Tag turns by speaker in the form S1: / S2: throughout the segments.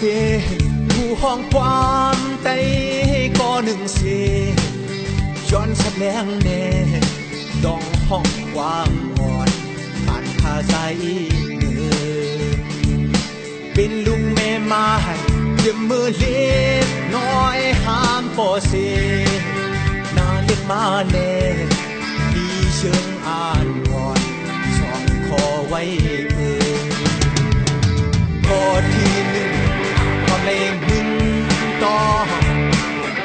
S1: เพผู้ห้องความใจก็หนึ่งเสียย้อนแสดงแน่ดองห้องความอ่อนผ่านภาษาอีเนื้อเป็นลุงแม่ไม้เดือมือเล็กน้อยห้ามปอเสนาเล็กมาแน่ดีเชิงอ่านก่อนสองคอไว้ข้อที่หนึ่งความเลงหนึ่งต่อ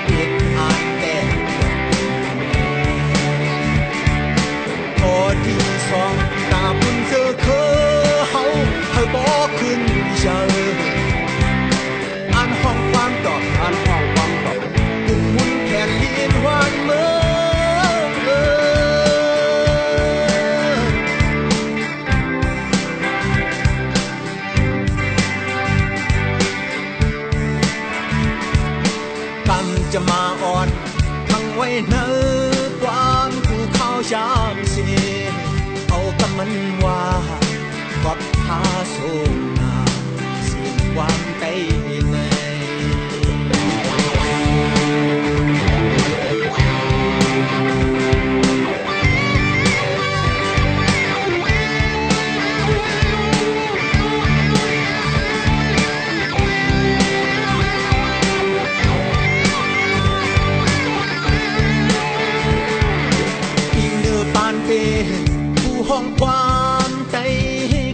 S1: เด็กอ่านแต่ข้อที่สองตาบุญเจอเขาบอกขึ้นเจออ่านห้องความตอบอ่านห้องความตอบปุ่มมุนแขนเลียนหวานเมื่อกำจะมาอ่อนทั้งไว้เนื้อความผู้เข้าชามเสียเอากำมันว่ากับพาส่งนาสิ่งความใจในอีเนื้อปานเป็นผู้ห้องความใจ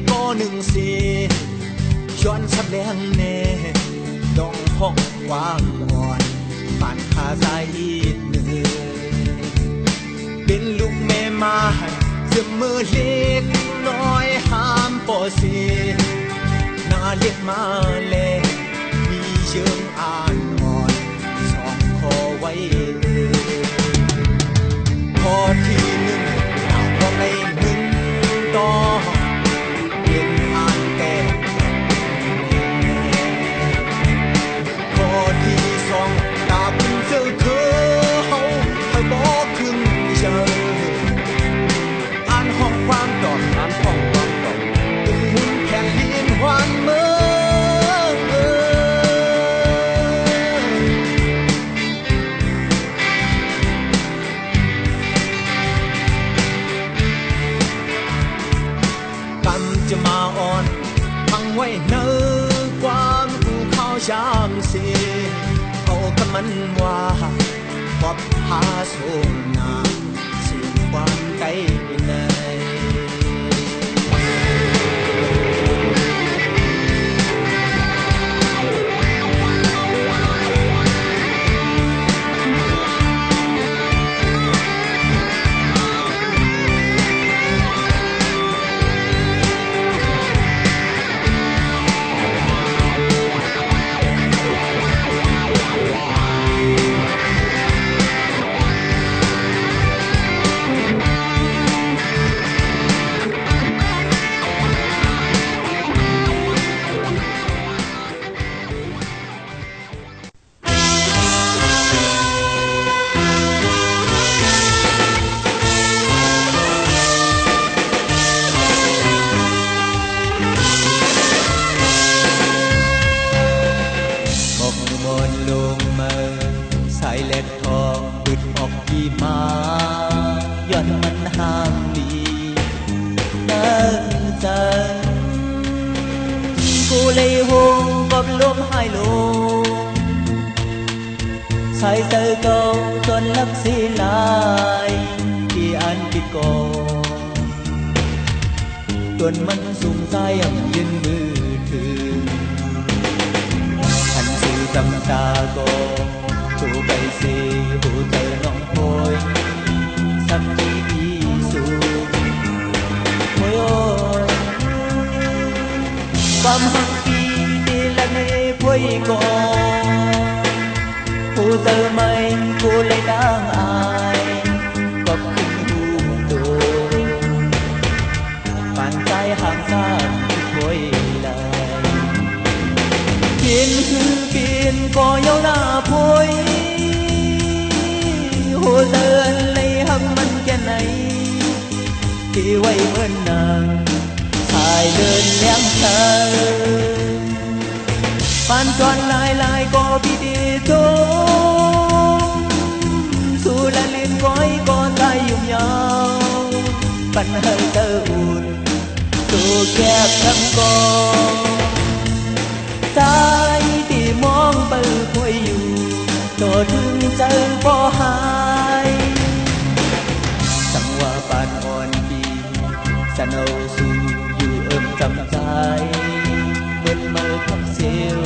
S1: ก็หนึ่งเสียย้อนแสดงแน่ดองห้องความอ่อนผ่านภาษาอีเนื้อเป็นลูกแม่ไม้เสมอเล็กน้อยห้ามปอเสียนาเล็กมาแลมีเชิงอ่านอ่อนสองคอไว้ข้อที่หนึ่งว่าในหนึ่งต่อเรียนอ่านแต่ข้อที่สองตาบุญเจอเขาบอกขึ้นเจออ่านห้องความตอบอ่านห้องความตอบตึงหุ่นแขนเลียนหวานเมื่อกำจะมาอ่อนพังไว้เนื้อความผู้เข้าชามเสียเอากำมันว่ากับพาส่งนาสิ่งความใจในใส่เตอเก่าจนลักสีลายที่อันที่ก่อจนมันสุ่มใจยืนมือถือหันสื่อจำตาก็จูไปสีหูเธอน้องโอยสักทีสูโอยความหักที่ดีละในพวยก่อผู้เธอไม่ผู้เลยนางอายก็ขึ้นหูตัวปานใจห่างซ่านทุกถ้วยเลยกินก็เย้าหน้าพวยหูเธอเลยหักมันแค่ไหนที่ไว้เหมือนนางชายเดินเลี้ยงเธอ Pan tròn lại lại có bị đi thôi dù là lên gói có tay dùng nhau pan hơi tơ ùn dù kẹp thăm con tay thì mong bờ quay dù cho thương chân bỏ hai chẳng qua pan on đi chẳng âu dù dù ôm chăm trái bên mơ thắp siêu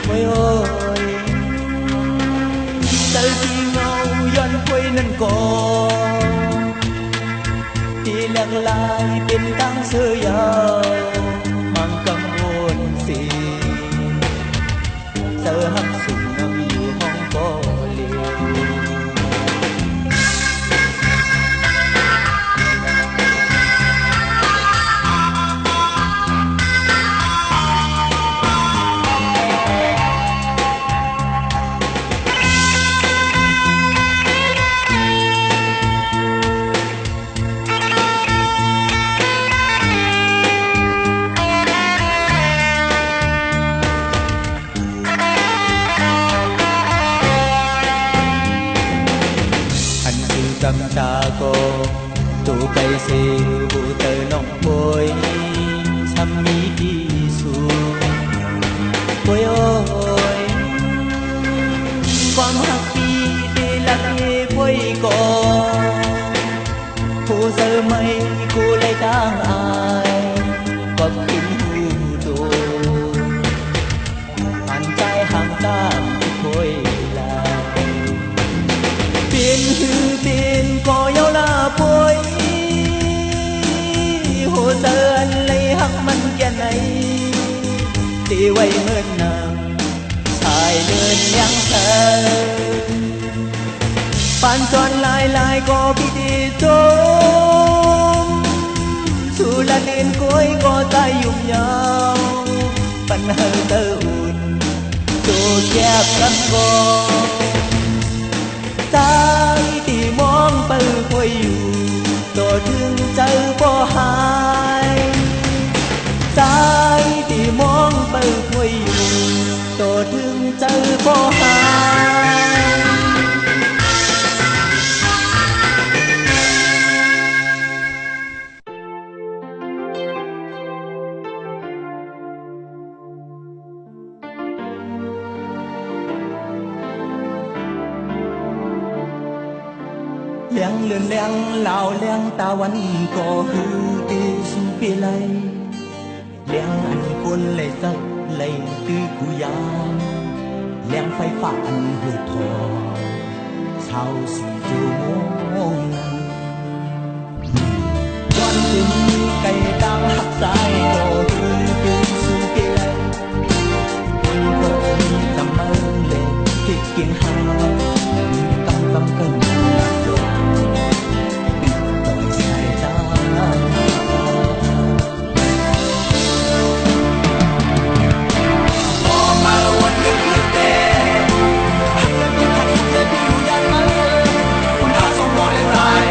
S1: ôi ôi tới khi ngâu yon quay nên có thì lặng lại bên tăng sơ yào mang cầm ôn xì sơ hấp sùng ngâm yêu hong có liều tâm ta cô tu cây se bu tơ nong bôi chăm mi đi xuống ôi ôiความหักปีได้ลักเอป่วยก่อผู้เจอไม่กูเลยตั้งอายก็ขึ้นหูดูหันใจห่างตามป่วยลาเป็นหือเป็นก็ยาวลาป่วยหัวเตือนเลยหักมันแก่ไหนตีไว้เมื่อนานชายเดินยังเธอปานจอนลายลายก็พิธีจมสุลาเล่นก้อยก็ตายยุ่งยาวปัญหาเติอุ่นตัวแคบกันก่อใจที่มองเปิดคอยอยู่ตัวถึงเจอบ่หายใจที่มองเปิดคอยอยู่ตัวถึงเจอบ่หายเลี้ยงเลือนเลี้ยงเหล่าเลี้ยงตาวันก็ฮือตีสุปีไลเลี้ยงอันคนเลยสักเลยตื้อกุยามเลี้ยงไฟฟ้าอันหืดทอเช้าสี่ชั่วโมงนั้นวันถึงไก่ตั้งหักสายก็ฮือตีสุปีไลคนก็มีจำเมื่อเลยที่เกียงหาตั้งกัน
S2: Hãy subscribe cho kênh Ghiền Mì Gõ để không bỏ lỡ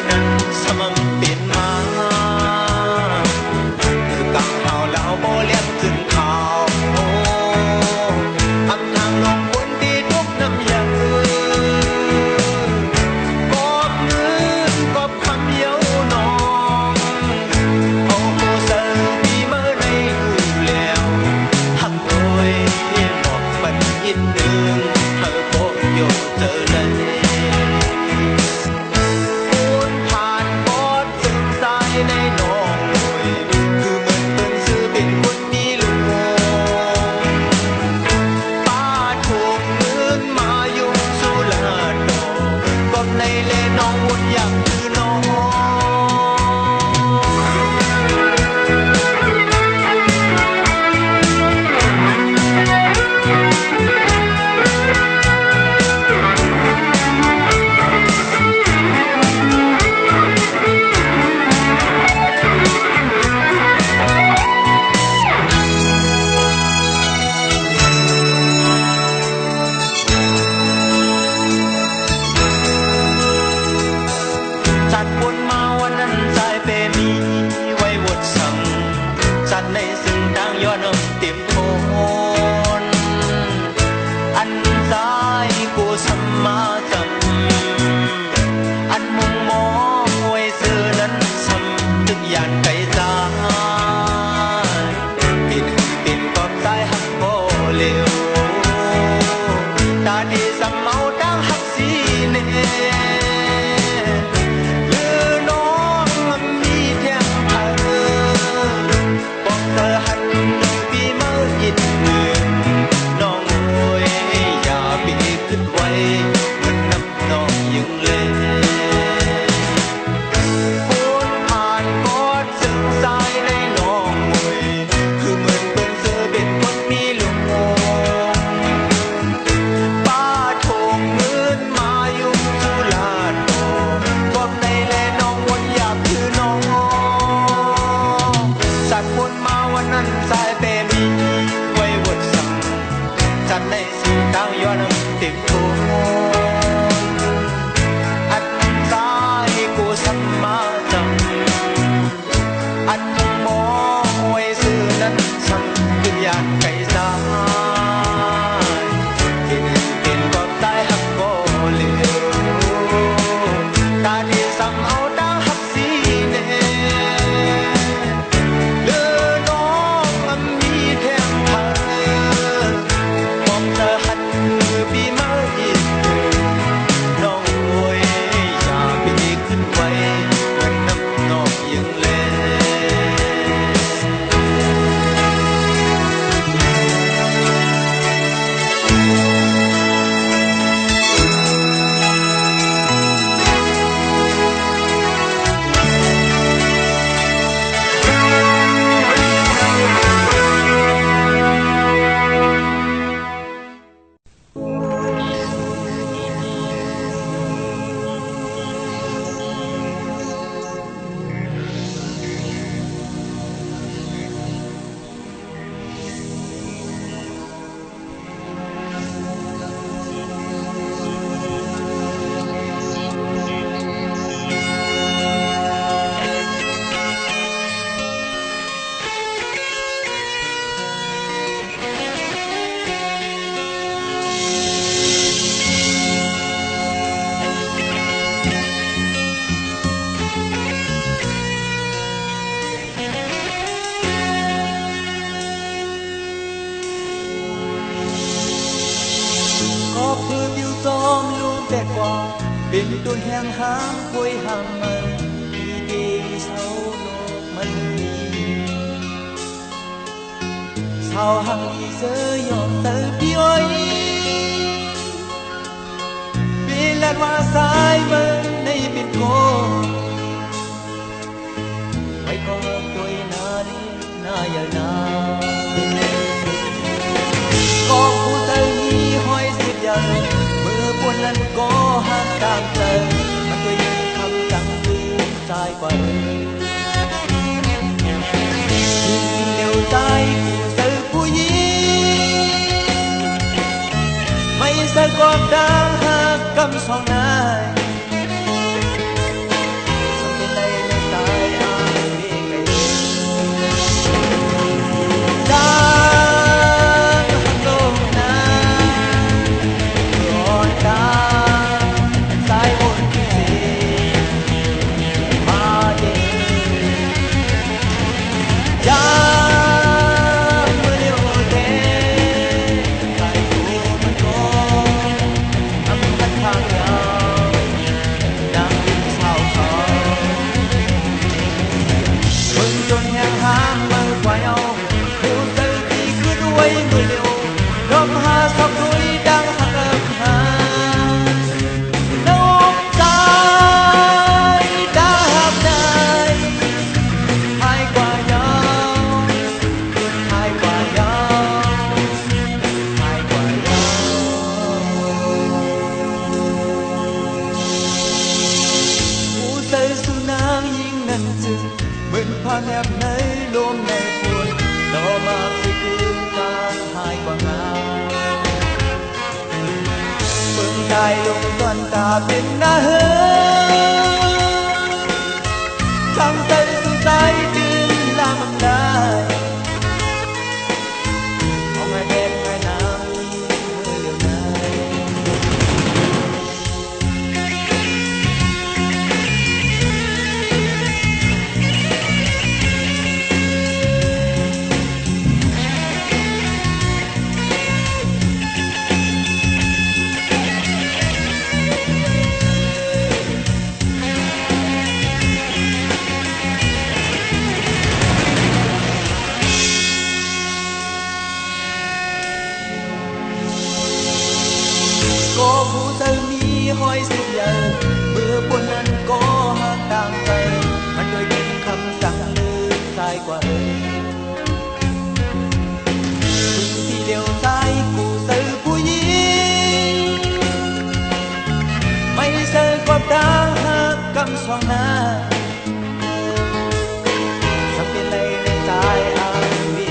S1: นั้นสมมเปลี่ยนมาคือกับข่าวแล้วโบเลี้ยงขึ้นข่าวอำทางลงคนที่ทุกน้ำยังกอบเงินกอบคำเย้านองเอาโคเซอร์ปีเมื่อในดูแล้วหักโดยบอกบันยินหนึ่งเธอโคโยเจอเลยในน้องหน่วยคือเหมือนเปิ้นซื้อเป็นคนมีลูกป้าถูกเงินมายุ่งสุลาดอกก็ในเลน้องวนอยากคือน้องจัดบนมาวันนั้นสายเปมีไว้วดสั่งจัดในซึ่งดังย้อนเต็มโทนอันสายกูสัมมาจำอันมุงมองไว้ซื้อนั้นซ้ำตึกยานไก่สายเป็นกอบสายหักโบเร็วตาดีสำเมาดังหักสีเนเป็นตัวแห่งหางควยหางมันที่ดีเศร้าโลกมันมีเศร้าหังอีเสยยอมเติบย้อยเป็นลัดว่าสายมันในเป็นโคไว้ก็ตัวนาลีนาอย่านาก็ผู้เธอมีห้อยสิบอย่างปวนนั้นก็หักตามเธอมันก็ยังทำจังลืมใจกว่าคือกินเร็วใจกูเจอผู้หญิงไม่สะกดดังหักกำสองนาย ใจสุนางยิ่งนั้นจึงเหมือนพาแนบในลมในฝนดอกมาสิคืนตาหายกว่างามเบิ่งกายลงตอนตาเป็นหน้าเหินทั้งใจสุดใจดึงลามมันได้เอาไงเป็นไงน้ำเมื่อเร็วนั้นก็ผู้เธอมีห้อยสุดใหญ่เมื่อคนนั้นก็หักต่างไปมันโดยเป็นคำสั่งลืมสายกว่าถึงที่เดียวใจกูเธอผู้หญิงไม่เธอความรักหักกำสองหน้าสักเป็นไรในใจอาวี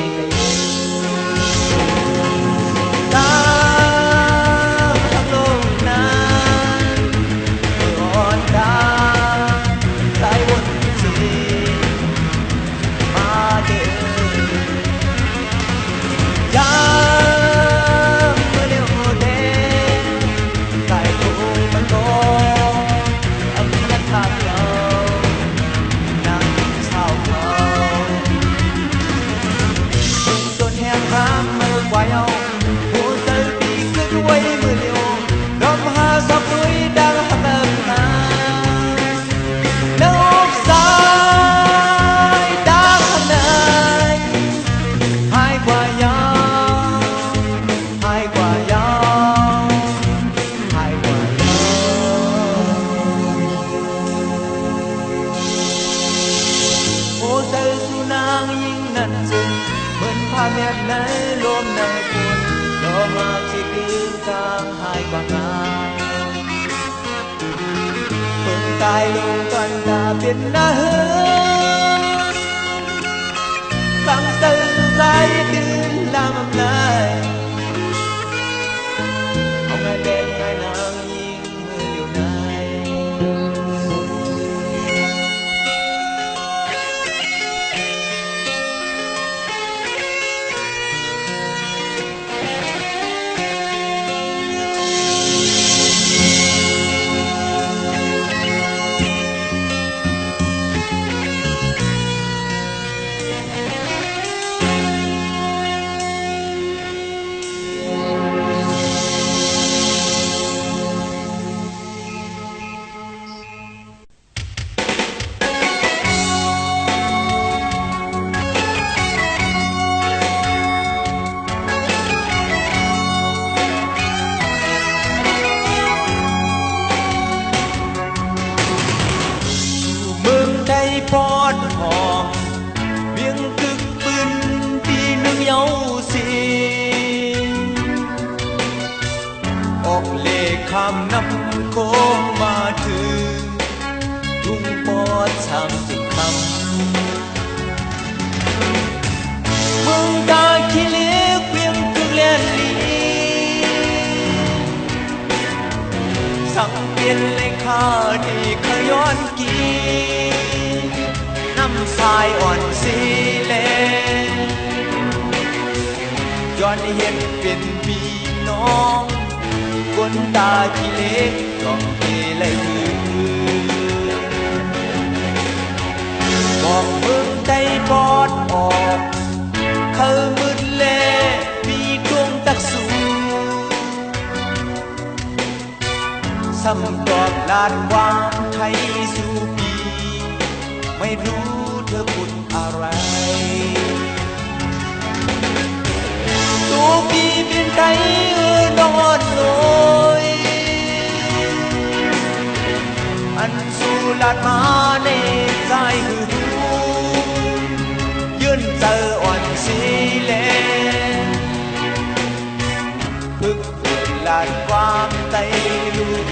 S1: แนบในลมในฝนดอกไม้ที่คืนกลางหายกว่างามเบิ่งกายลงตอนตาเป็นหน้าเหินตั้งใจใจตื่นลามำลายเอาไงเป็นไงนางยิ่งเมื่อเดียวในพอดหอมเบียงตึกปืนปีหนึ่งเย้าสีออกเลขคำนำโค้งมาถึงทุ่งปอดช้ำถึงคำเมืองตาขี้เล็กเบียงตึกแลนลีสังเปลี่ยนเลขาที่ขย้อนกีน้ำทรายอ่อนสีแลย้อนเห็นเป็นพี่น้องคนตาขี้เล็กกองเกเลยบอกเมืองใจปอดออกเขามืดแลปีดวงตักสูซ้ำตอบลานวานไทยสู่ปีไม่รู้เธอพูดอะไรตัวพี่เป็นใจนอนลอยอันสู่ลาดมาในใจหือยืนเจออ่อนสีแลพึกเกิดลาดความใจลูก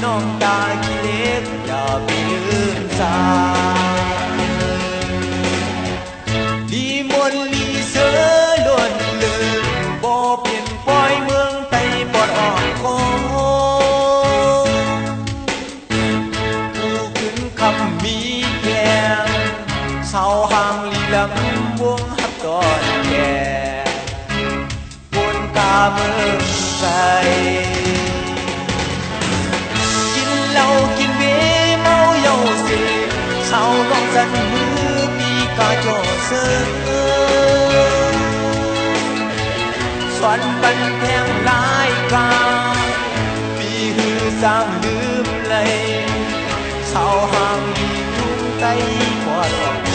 S1: น้องตาขี้เล็กอย่าไปลืม จาลีมวนลีเสือล้วนเลือบ่เปลี่ยนปล่อยเมืองไต้ปอดอ่อนคงผู้ขึ้นคำมีแก่เศร้าห่างลีลำวงหักตอนแก่บนกาเมืองไกลกินเหล้ากินเบียร์เมาเยาเสียเศร้าร้องสั่นมือปีกาโจเสือสวนบันแทงหลายกาปีหือสร้างลืมเลยเศร้าห่างลีทุ่งไต้ปอดอ่อนโค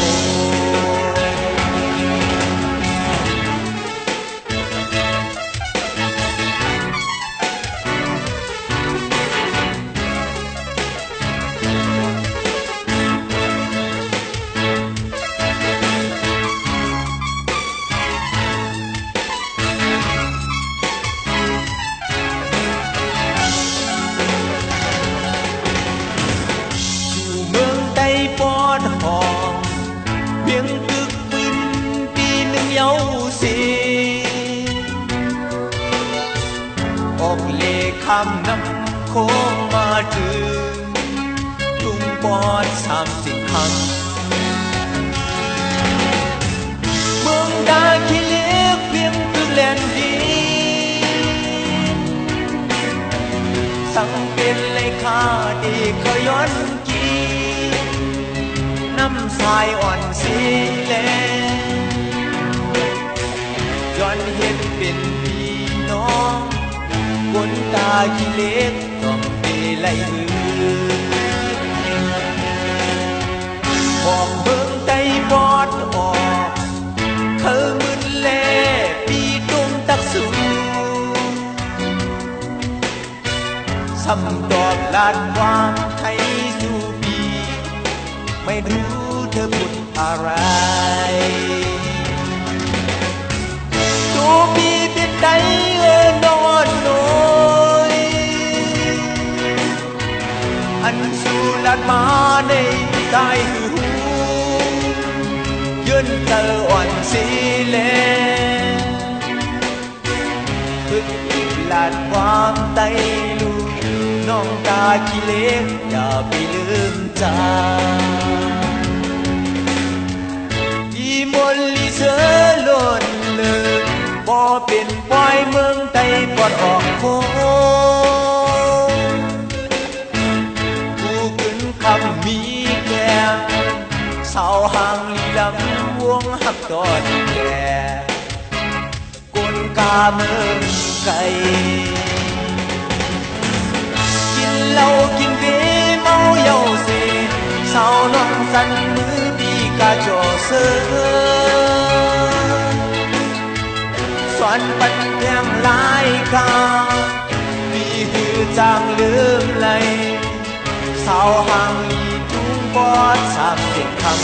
S1: ปอดหอมเพียงตึกปืนปีหนึ่งเยาสีออกเลขำน้ำโค้งมาถึงลุงปอด30 คำเมืองดาขี้เล็กเพียงตึกแลนดีสั่งเป็นเลยค่าดีเขาย้อนกีน้ำสายอ่อนสีแลย้อนเห็นเป็นพี่น้องบนตาขี้เล็กต้องเปไล่หือบอกเบิ่งไต้ปอดออกเธอมึนแลปีดงตักสูซ้ำตอบลาดความไทยสู่ปีไม่รู้เธอพูดอะไรตัวปีเป็นไดนอนน้อยอันสู่ลัดมาในใต้หูยืนเธออ่อนสีแลพึกลาดความไต้ลูน้องตาขี้เล็กอย่าไปลืมจามนลีเสือล้นเลือบ่เป็นปล่อยเมืองไต้ปอดออกโคผู้ขึ้นคำมีแก่เศร้าห่างลีลำวงหักตอนแก่กลกาเมืองไกลกินเหล้ากินเบียร์เมาเยาเสียเศร้านอนสั่นมือปีกาโจเสือสวนปันแทงหลายกาปีหือจางลืมเลยเศร้าห่างลีทุ่งปอด30 คำ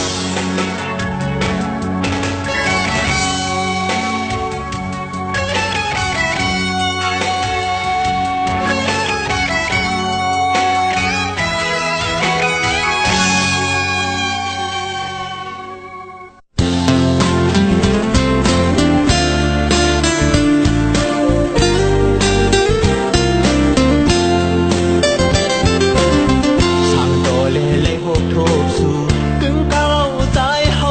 S1: สามโตเลเลยพวกโทบสู่กึ่งเข้าใจห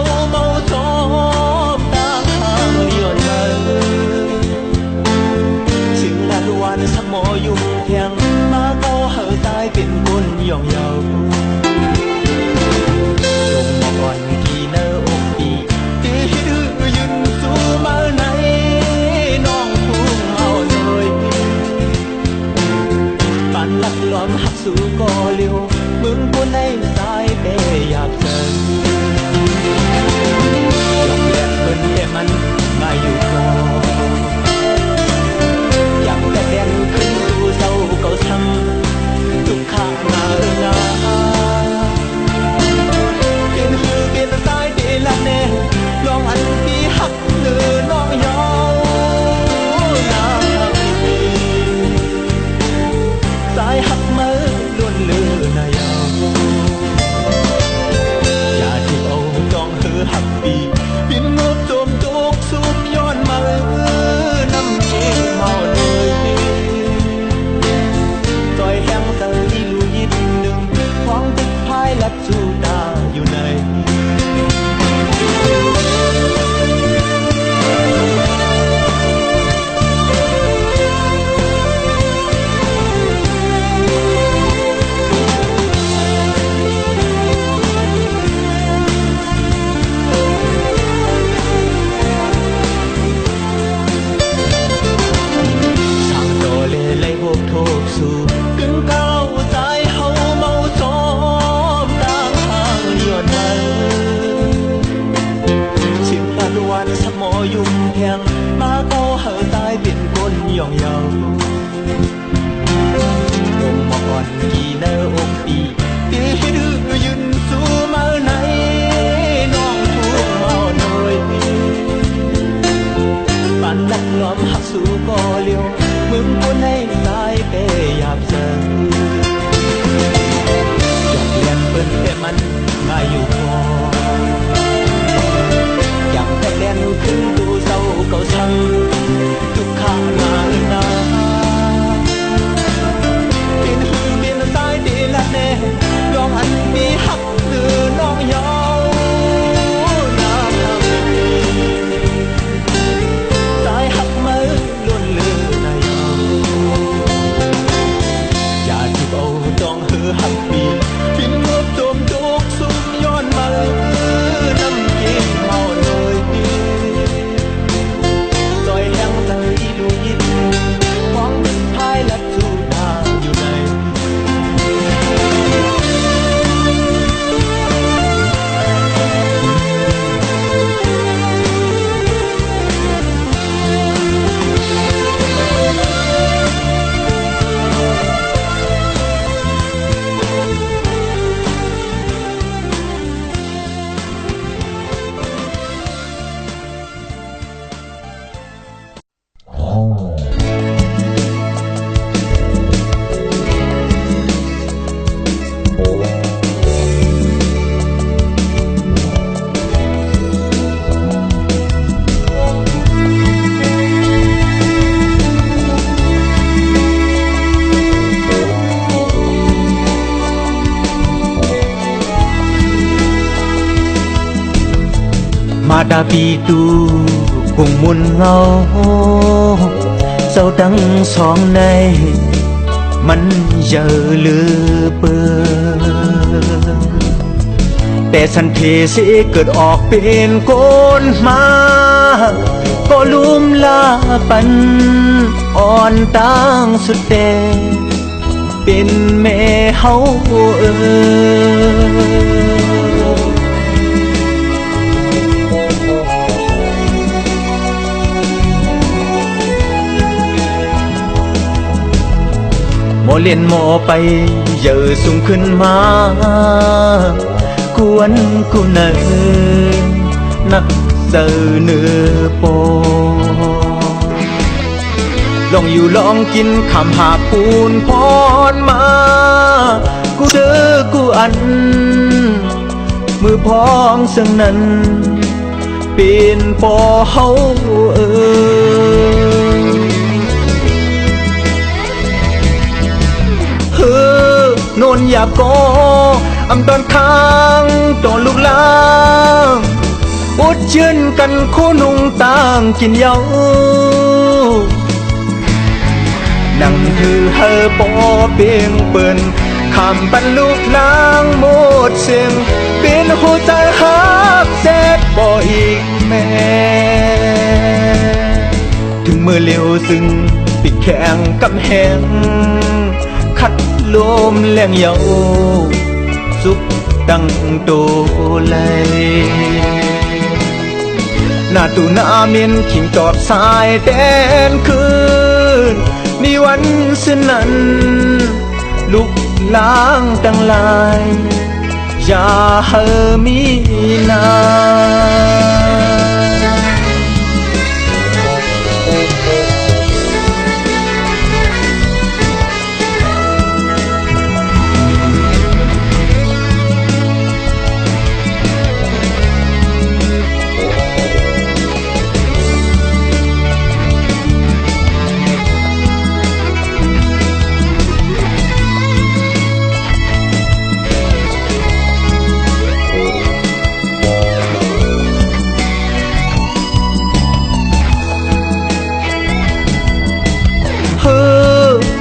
S1: อยู่พออย่างแต่เล่นขึ้นดูเศร้าเก่าชังทุกข้าหน้าหน้าเป็นหูเป็นสายดีละแน่ยองอันมีหักหรือน้องยาวนาทำสายหักมือล้วนเลือในอย่าที่เอาจ้องเหือหักปีบินงบโจมจุกสุมย้อนมาน้ำกินเมาเลยซอยแห้งใจลูกยิบมองเป็นพายลัดทูดาอยู่ในมาดาปีดูcùng muôn ngâu sâu đắng xóm nàyมันเยอะเหลือเปินแต่สันเพสิเกิดออกเป็นคนมาก็ลุ่มลาปันอ่อนตั้งสุดแต่เป็นแม่เฮาโมเลียนโมไปเยอะสูงขึ้นมากวนกูเนินนักเสือเนื้อโปลองอยู่ลองกินคำหาปูนพรมากูเด้อกูอันมือพ้องซึ่งนั้นเป็นปอเฮาโนนหยาบก็อำตอนค้างตอนลูกลางอุดชื่นกันคู่นุ่งต่างกินเยานั่งถือเฮอปอเปียงเปิ่นคำปันลูกลางหมดเสียงเป็นหัวใจหักเจ็บบ่อีกแม่ถึงมือเลี้ยวซึ่งปิดแข็งกำแหงคัดลมแรงเยาสุกดังโตเลยหน้าตูหน้าเมียนขิงจอดสายแดนคืนมีวันสิ้นนั้นลุกล้างตั้งลายอย่าเฮอมีนา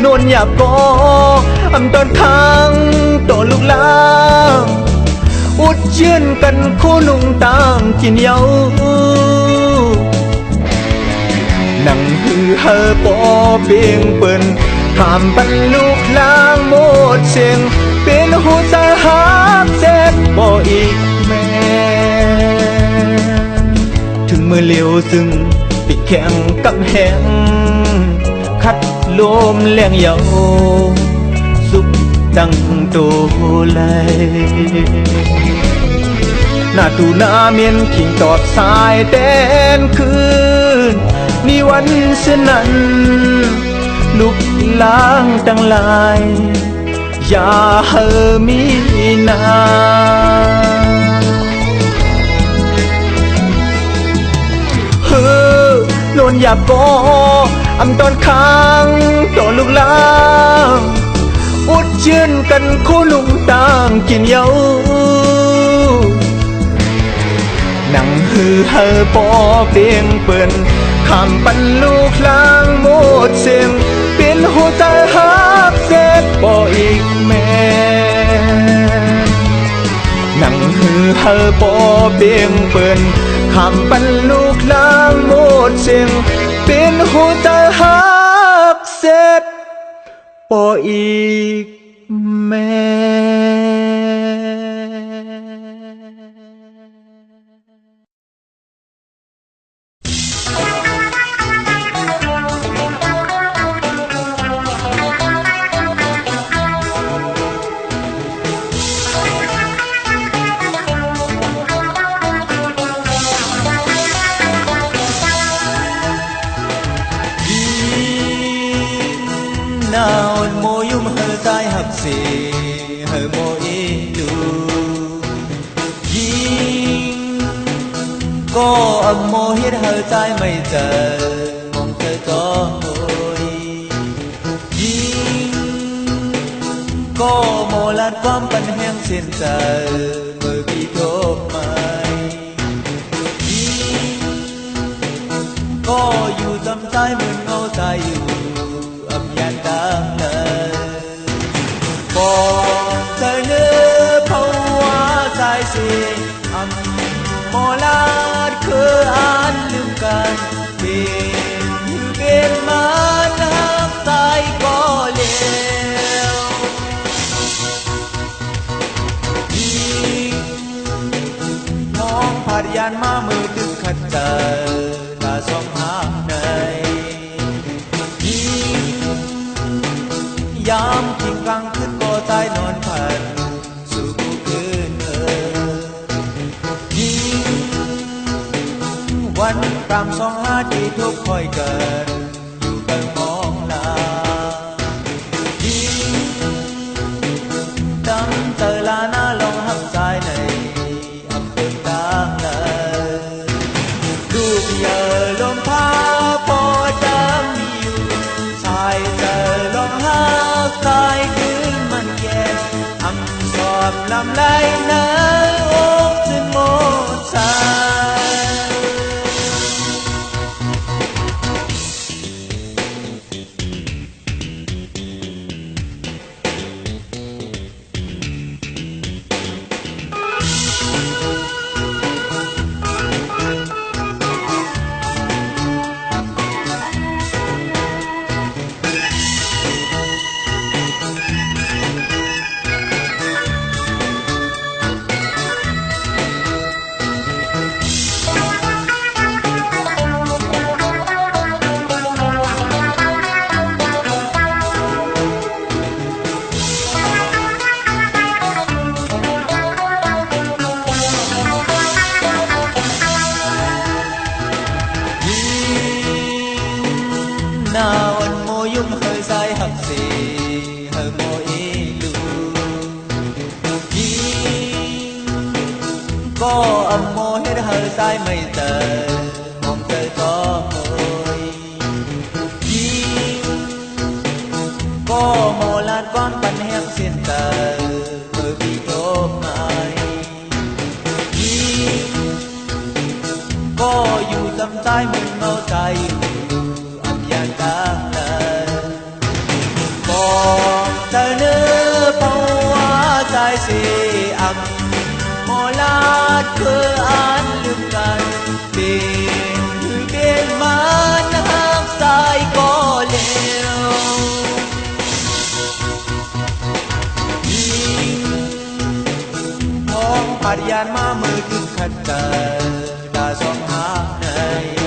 S1: นวลหยาบก็อำตอนค้างต่อลูกลางอุดชื่นกันคู่นุ่งต่างกินเยานั่งหือเฮอปอเปียงเปิ่นขามปันลูกลางหมดเสียงเป็นหัวใจหักเจ็บบ่อีกแม่ถึงมือเลี้ยวซึ่งปิดแข็งกับแหงคัดลมแรงเยาสุกดังโตเลยหน้าตูหน้าเมียนขิงตอดสายแดนคืนนี่วันเส้นนั้นลุกล้างตั้งลายอย่าเฮอมีนา อย่าโกอำตอนค้างตัวลูกลางอุดยืนกันคู่ลุงต่างกินเยาหนังฮือเฮอปอเปียงเปิ่นคำปันลูกลางหมดเสียงเป็นหัวใจฮักเจ็บบ่อีกแม่หนังฮือเฮอปอเปียงเปิ่นคำปันลูกลางหมดเสียงเป็นหัวใจฮักเจ็บบ่อีกแม่nào mô yum hơ tai hấp xì hơ mô y lu yin có âm mô hiết hơ tai mây giờ mong thơ có môi yin có mô lát quam bần heng xin giờ mơ bị thô mai yin cóอยู่จำใจมึงเอาใจอยู่đang lời còn thời nữ phâu hoa dài xì âm mò lát cứ an lưu cần tìm như bên má nắng tay có liều đi mong phạt yan ma mơ đức khát chờ là sông hát nàyยามทิ้งกลางคืนก็ใจนอนพันสู่ผู้คืนยิ่งวันกรำ25ที่ทุกคอยเกินอยู่กันมองลายิ่งดำเจอลาหน้าลองหักใจในอำเภอต่างเลยดูเยอะลมพาพอดำมีอยู่ชายเจอลมหาตายคืนมันแย่อำสอบลำไรนะโอ้จนหมดใจnào anh mô yum hơi dài hấp xì hơi mô y lu yin có âm mô hết hơi dài mây tờ mong trời có môi yin có mô lát con bắn hẹn xin tờ mơ bị thô mai yin cóอยู่จำใจมึงเอาใจđang lời còn thơ nữ phâu hoa dài xì âm mò lát cứ an lưu cần tìm người bên má nắng dài có liều mong phạt yan ma mơ thức khát chờ đã gió hát này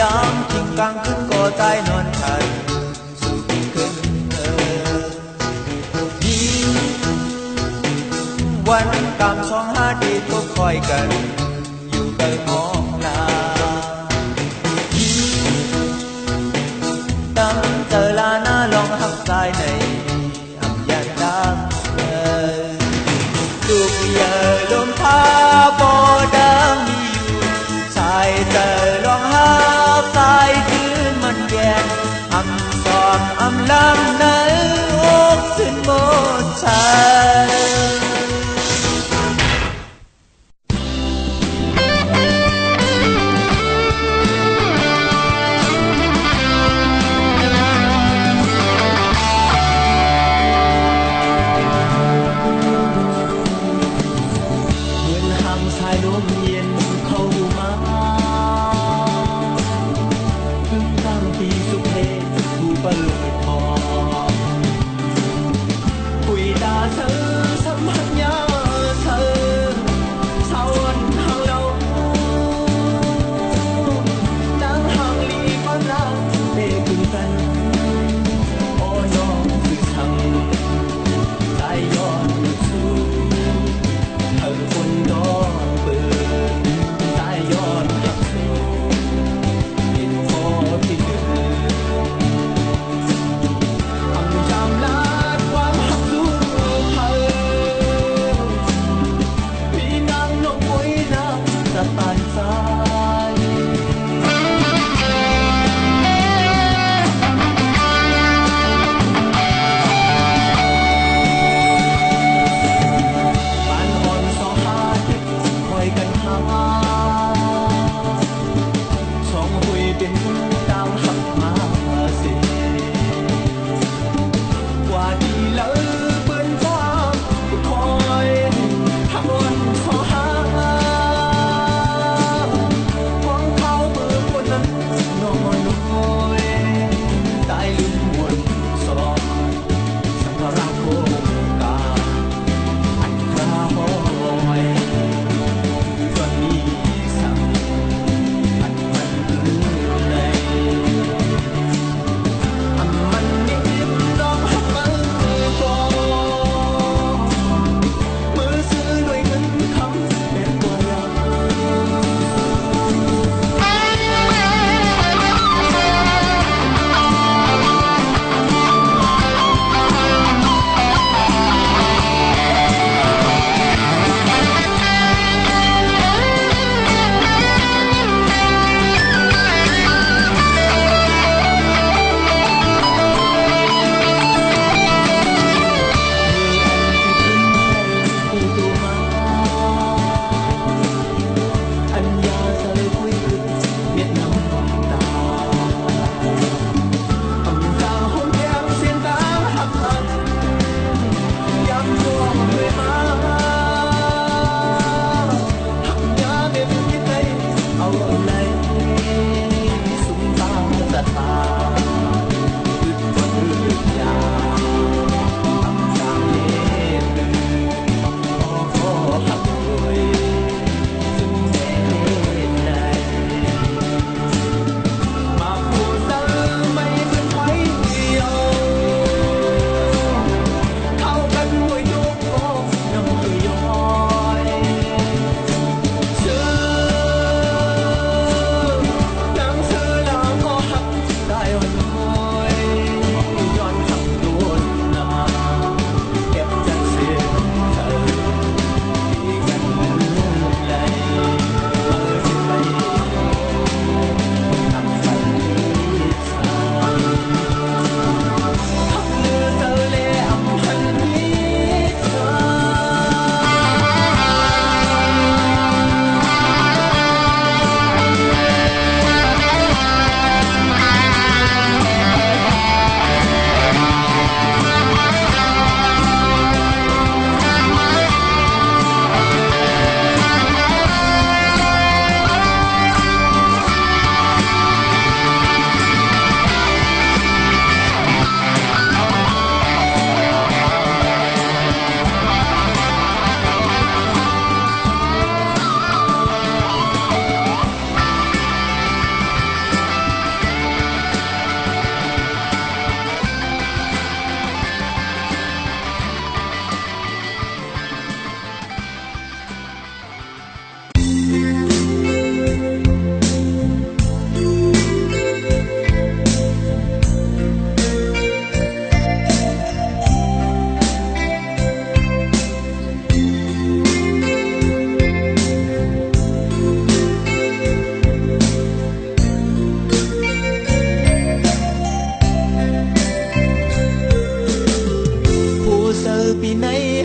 S1: ยามทิ้งกลางคืนก็ใจนอนพันสู่ที่คืนยิ่งวันกรรม25ที่ทุกคอยกันอยู่กันมองลายิ่งตั้งเจอลาหน้าลองหักใจในอำยันดังเลยลูกเยอะลมพาบ่ดังมีอยู่ làm nơi ốc xin một trời สายลมเย็นเข้ามาถึงตั้งปีสุเพชผู้ประโลยทอง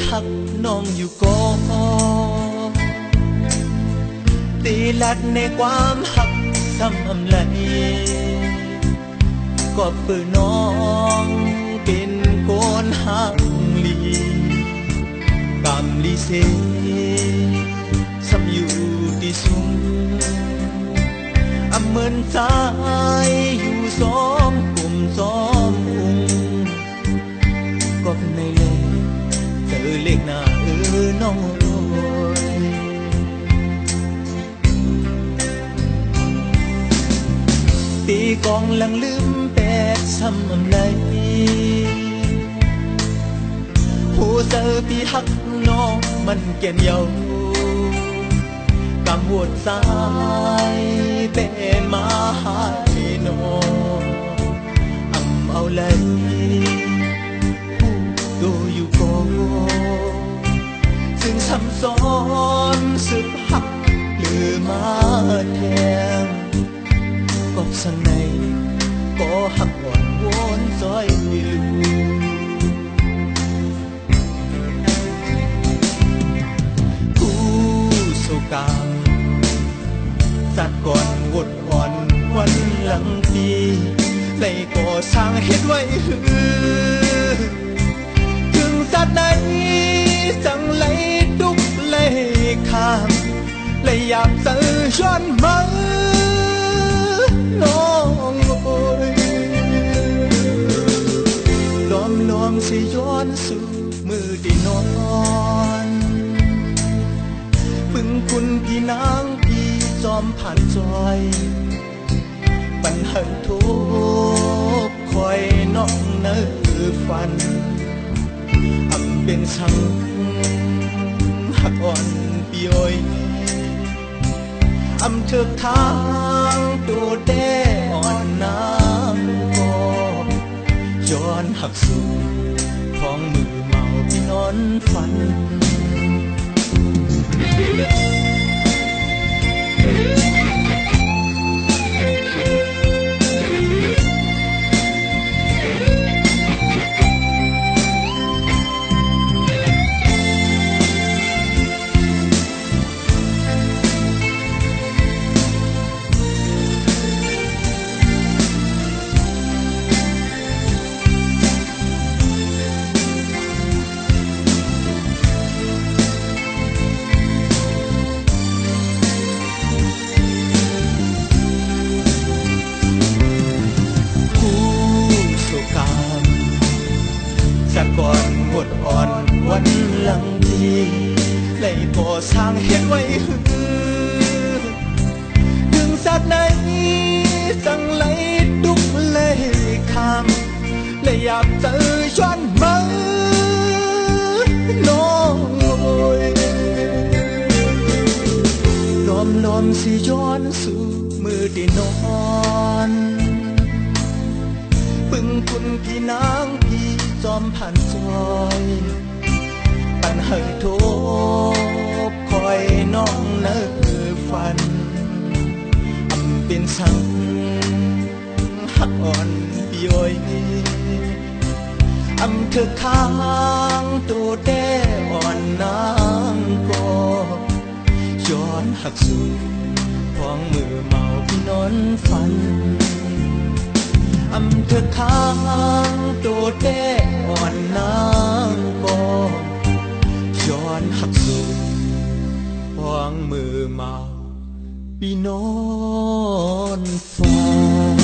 S1: หักน้องอยู่ก่อนตีลัดในความหักซ้ำไหลก็เปื้อน้องเป็นโกนหักลีกำลีเซซ้ำอยู่ที่สูงเหมือนใจอยู่ซ้อมกลุ่มซ้อมอุ้งก็ในเล่เจอเล็กหน้าน้องตีกองหลังลืมแปดซ้ำไหลผู้เจอพี่หักน้องมันแก่นเยากำหวดสายเป็นมาหายนอเอาเลยผู้ดูอยู่ก่อนซึ่งซ้ำซ้อนสืบหักหรือมาแทงก็สังในก็หักอ่อนวอนซอยอยู่ผู้โศกาสัดก่อนวดอ่อนวันหลังปีเลยก็สร้างเฮ็ดไว้ถึงสัดไหนสังไหลดุกเลยข้ามเลยอยากเจอย้อนมาน้องโอยลอมสิย้อนสู่มือที่นอนพึ่งคุณพี่นางจอมผ่านจอยปัญหาทุกคอยน้องเนื้อฟันเป็นช่างหักอ่อนปีโอยเถิกทางตัวแด่อ่อนน้ำก็ย้อนหักสู่ของมือเมาพี่นอนฝันก่อนหมดอ่อนวันหลังทีเลยก่อสร้างเฮ็ดไว้ถึงสัตว์ไหนสั่งไหลดุกเลยข้ามเลยอยากเจอย้อนมาน้องโอยลอมสิย้อนสู่มือที่นอนพึ่งคุณพี่นางพี่จอมผ่านซอยปัญหาทุกคอยน้องเนื้อฟันเป็นช่างหักอ่อนปีโอยเถิกข้างตัวแด่อ่อนนางก็ย้อนหักสู่ของมือเมาพี่นอนฝันเถิกข้างตัวแด่อ่อนนางก็ย้อนหักสู่วางมือเมาพี่นอนฝัน